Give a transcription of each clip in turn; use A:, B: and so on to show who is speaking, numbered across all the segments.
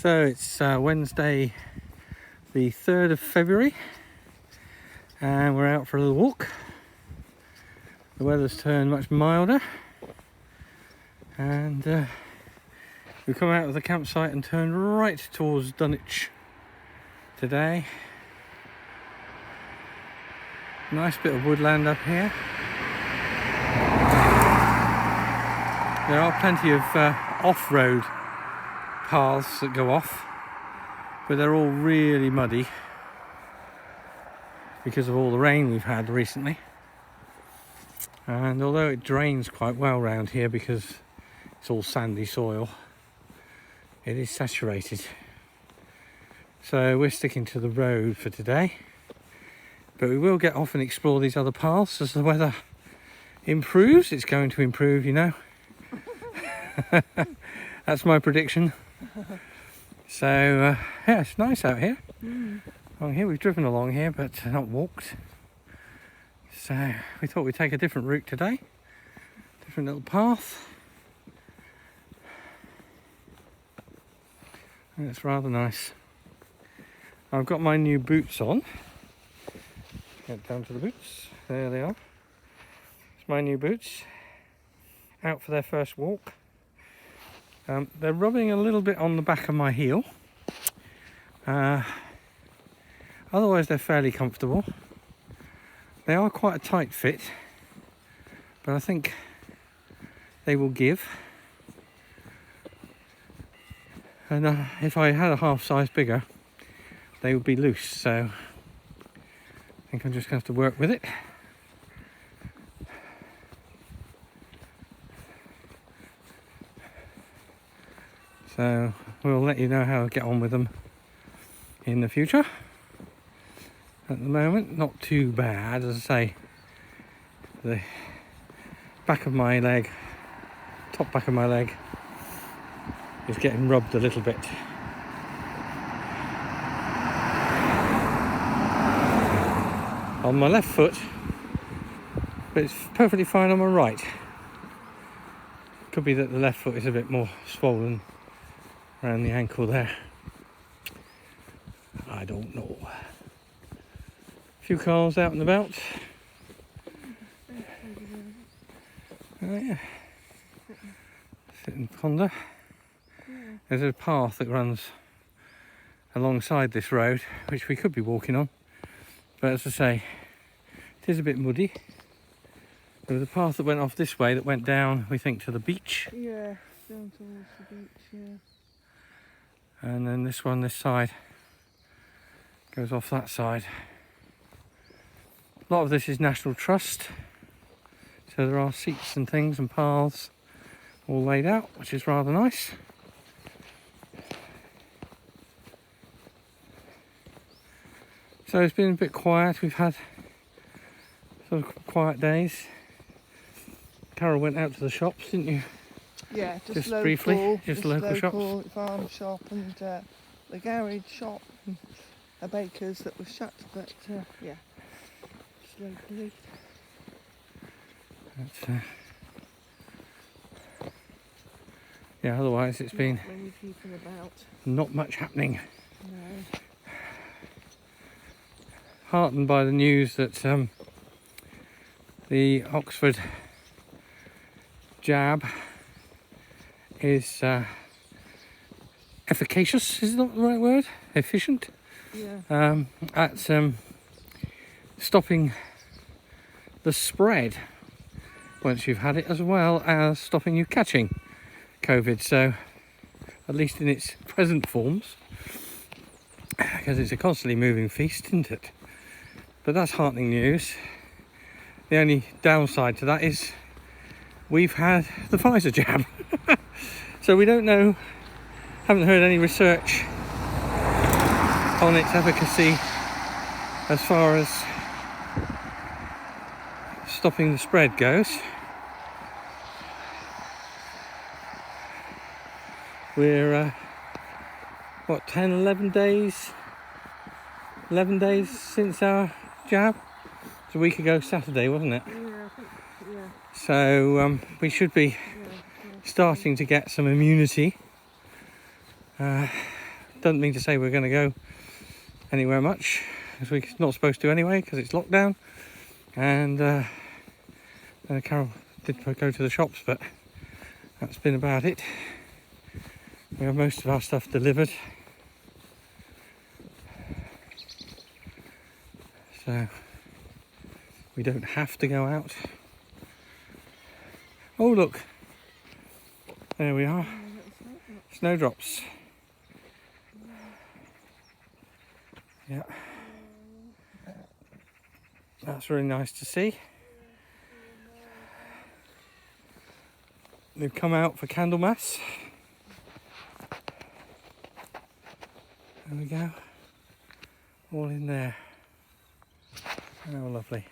A: So it's Wednesday the 3rd of February and we're out for a little walk. The weather's turned much milder and we've come out of the campsite and turned right towards Dunwich today. Nice bit of woodland up here. There are plenty of off-road paths that go off, but they're all really muddy because of all the rain we've had recently. And although it drains quite well around here because it's all sandy soil, it is saturated. So we're sticking to the road for today, but we will get off and explore these other paths as the weather improves. It's going to improve, you know. That's my prediction. So yeah, it's nice out here. Along here, we've driven along here but not walked. So we thought we'd take a different route today. Different little path. And it's rather nice. I've got my new boots on. Get down to the boots. There they are. It's my new boots. Out for their first walk. They're rubbing a little bit on the back of my heel. Otherwise they're fairly comfortable. They are quite a tight fit, but I think they will give. And if I had a half size bigger, they would be loose, so I think I'm just going to have to work with it. So we'll let you know how I get on with them in the future. At the moment, not too bad. As I say, the back of my leg, top back of my leg, is getting rubbed a little bit. On my left foot, but it's perfectly fine on my right. Could be that the left foot is a bit more swollen around the ankle there. I don't know. A few cars out and about. Oh yeah. Sit and ponder. There's a path that runs alongside this road, which we could be walking on. But as I say, it is a bit muddy. There was a path that went off this way that went down, we think, to the beach.
B: Yeah, down towards the beach, yeah.
A: And then this one, this side, goes off that side. A lot of this is National Trust. So there are seats and things and paths all laid out, which is rather nice. So it's been a bit quiet. We've had sort of quiet days. Carol went out to the shops, didn't you?
B: Yeah,
A: Just
B: local,
A: briefly, just local shops.
B: Farm shop and the garage shop and a baker's that was shut, but yeah, just locally.
A: But, yeah, otherwise it's been
B: Many people about.
A: not much happening.
B: No.
A: Heartened by the news that the Oxford jab is efficacious, is not the right word? Efficient?
B: Yeah.
A: At stopping the spread once you've had it, as well as stopping you catching COVID. So, at least in its present forms, because it's a constantly moving feast, isn't it? But that's heartening news. The only downside to that is we've had the Pfizer jab. So we don't know, haven't heard any research on its efficacy as far as stopping the spread goes. We're, 10, 11 days? 11 days since our jab? It's a week ago Saturday, wasn't it?
B: Yeah, I think, yeah.
A: So we should be starting to get some immunity doesn't mean to say we're going to go anywhere much, as we're not supposed to anyway, because it's lockdown. And Carol did go to the shops, but that's been about it. We have most of our stuff delivered. So we don't have to go out. Oh look, there we are, snowdrops. Yeah, that's really nice to see. They've come out for Candlemas. There we go, all in there. Oh, lovely.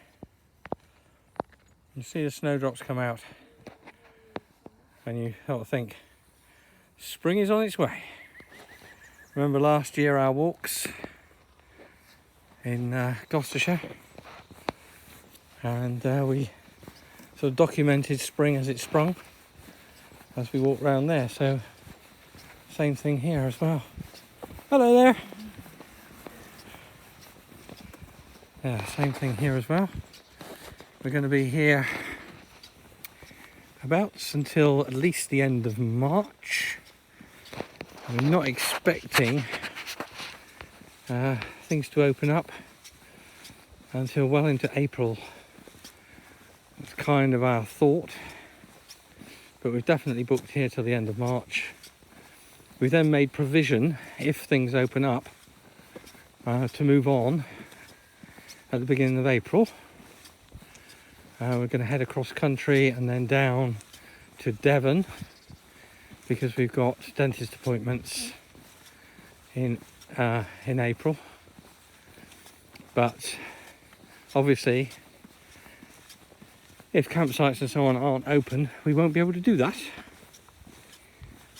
A: You see the snowdrops come out and you sort of think spring is on its way. Remember last year our walks in Gloucestershire, and we sort of documented spring as it sprung as we walked around there, so same thing here as well. Hello there. Yeah, same thing here as well. We're going to be here about until at least the end of March. I'm not expecting things to open up until well into April. That's kind of our thought, but we've definitely booked here till the end of March. We then made provision, if things open up, to move on at the beginning of April. We're going to head across country and then down to Devon, because we've got dentist appointments in April. But obviously, if campsites and so on aren't open, we won't be able to do that,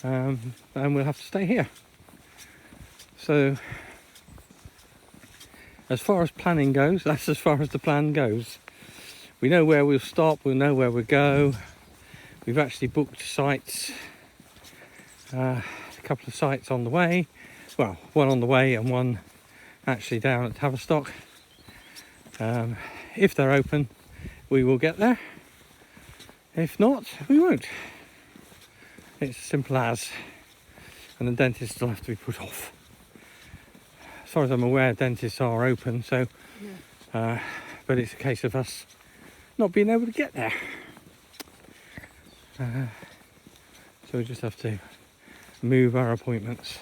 A: and we'll have to stay here. So as far as planning goes, that's as far as the plan goes. We know where we'll stop, we'll know where we'll go. We've actually booked sites, a couple of sites on the way. Well, one on the way and one actually down at Tavistock. If they're open, we will get there. If not, we won't. It's as simple as. And the dentist will have to be put off. As far as I'm aware, dentists are open, so but it's a case of us not being able to get there. So we just have to move our appointments.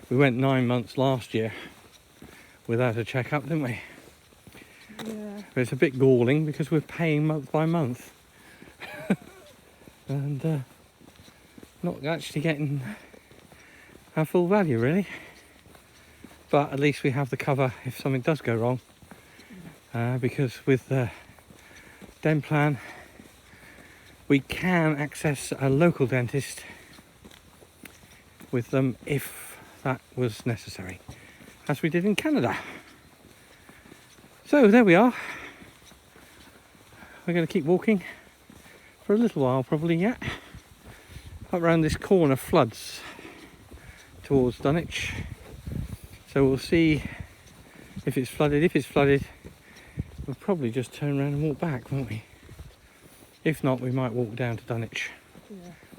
A: We went 9 months last year without a checkup, didn't we?
B: Yeah.
A: But it's a bit galling because we're paying month by month and not actually getting our full value, really. But at least we have the cover if something does go wrong, because with the Den plan we can access a local dentist with them if that was necessary, as we did in Canada. So there we are. We're going to keep walking for a little while probably yet. Up around this corner floods towards Dunwich, so we'll see if it's flooded. If it's flooded, we'll probably just turn around and walk back, won't we? If not, we might walk down to Dunwich,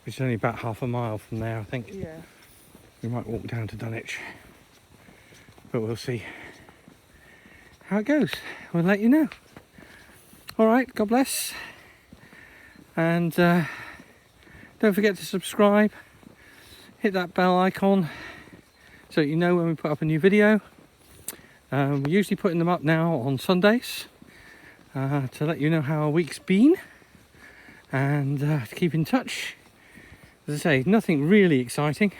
A: which is only about half a mile from there, I think.
B: Yeah.
A: We might walk down to Dunwich, but we'll see how it goes. We'll let you know. All right, God bless, and don't forget to subscribe, hit that bell icon so that you know when we put up a new video. We're usually putting them up now on Sundays to let you know how our week's been, and to keep in touch. As I say, nothing really exciting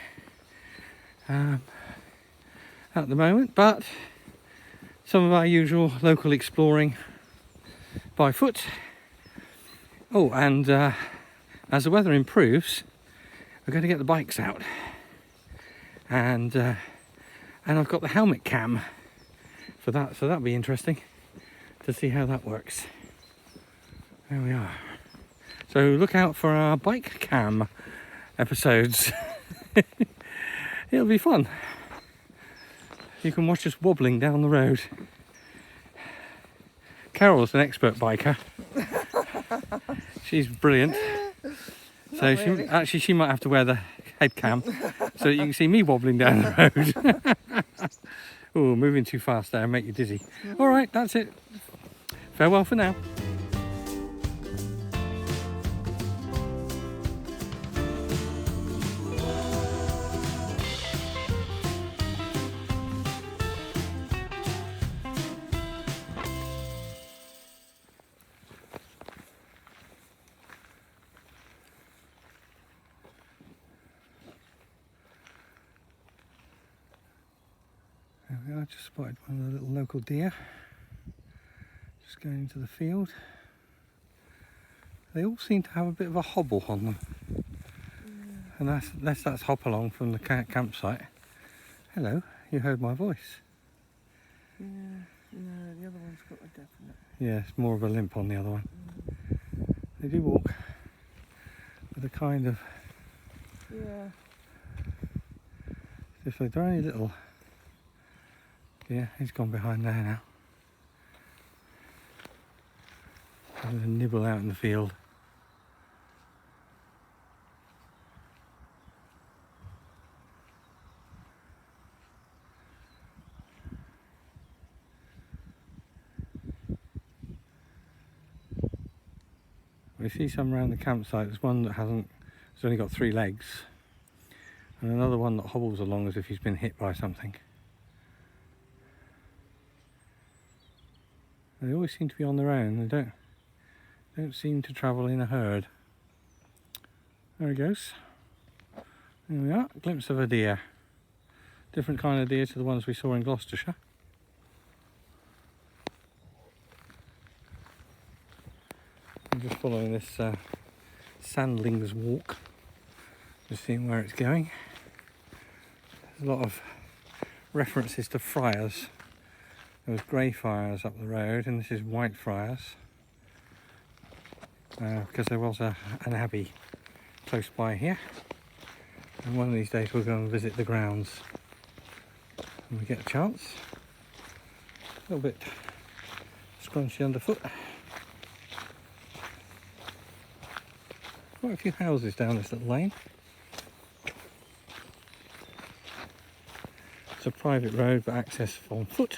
A: at the moment, but some of our usual local exploring by foot. Oh, and as the weather improves, we're going to get the bikes out, and I've got the helmet cam for that, so that'll be interesting to see how that works. There we are. So look out for our bike cam episodes. It'll be fun. You can watch us wobbling down the road. Carol's an expert biker. She's brilliant. So
B: really.
A: she might have to wear the head cam so that you can see me wobbling down the road. Oh, moving too fast there, make you dizzy. All right, that's it. Farewell for now. There we are, just spotted one of the little local deer. Just going into the field. They all seem to have a bit of a hobble on them. And unless that's hop along from the campsite. Hello, you heard my voice.
B: Yeah, no, the other one's got a definite.
A: Yeah, it's more of a limp on the other one. They do walk with a kind of,
B: Yeah.
A: if they're only little. Yeah, he's gone behind there now. Having a nibble out in the field. We see some around the campsite. There's one that has only got 3 legs, and another one that hobbles along as if he's been hit by something. They always seem to be on their own. They don't seem to travel in a herd. There he goes. There we are. Glimpse of a deer. Different kind of deer to the ones we saw in Gloucestershire. I'm just following this sandling's walk, just seeing where it's going. There's a lot of references to friars. There was grey friars up the road, and this is white friars, because there was an abbey close by here. And one of these days we'll go and visit the grounds when we get a chance. A little bit scrunchy underfoot. Quite a few houses down this little lane. It's a private road, but access on foot.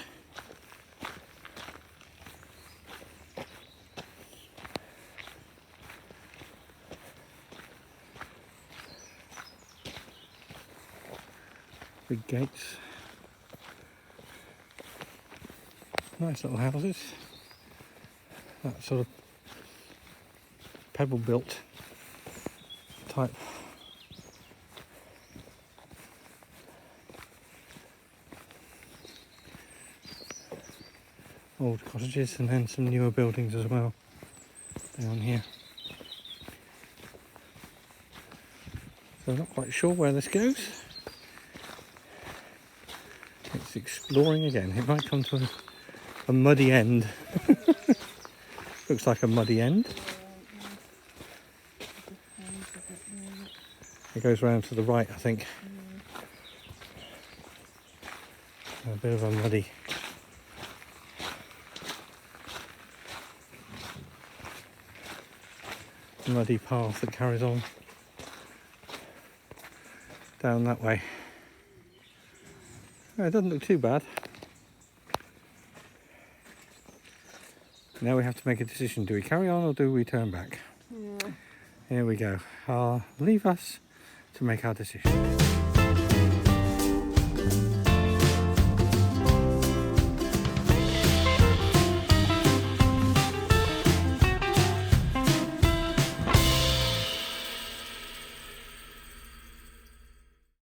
A: Big gates. Nice little houses. That sort of pebble built type. Old cottages, and then some newer buildings as well down here. So I'm not quite sure where this goes. It's exploring again. It might come to a muddy end. Looks like a muddy end. It goes round to the right, I think. A bit of a muddy path that carries on down that way. It doesn't look too bad. Now we have to make a decision. Do we carry on or do we turn back?
B: Yeah.
A: Here we go. I'll leave us to make our decision.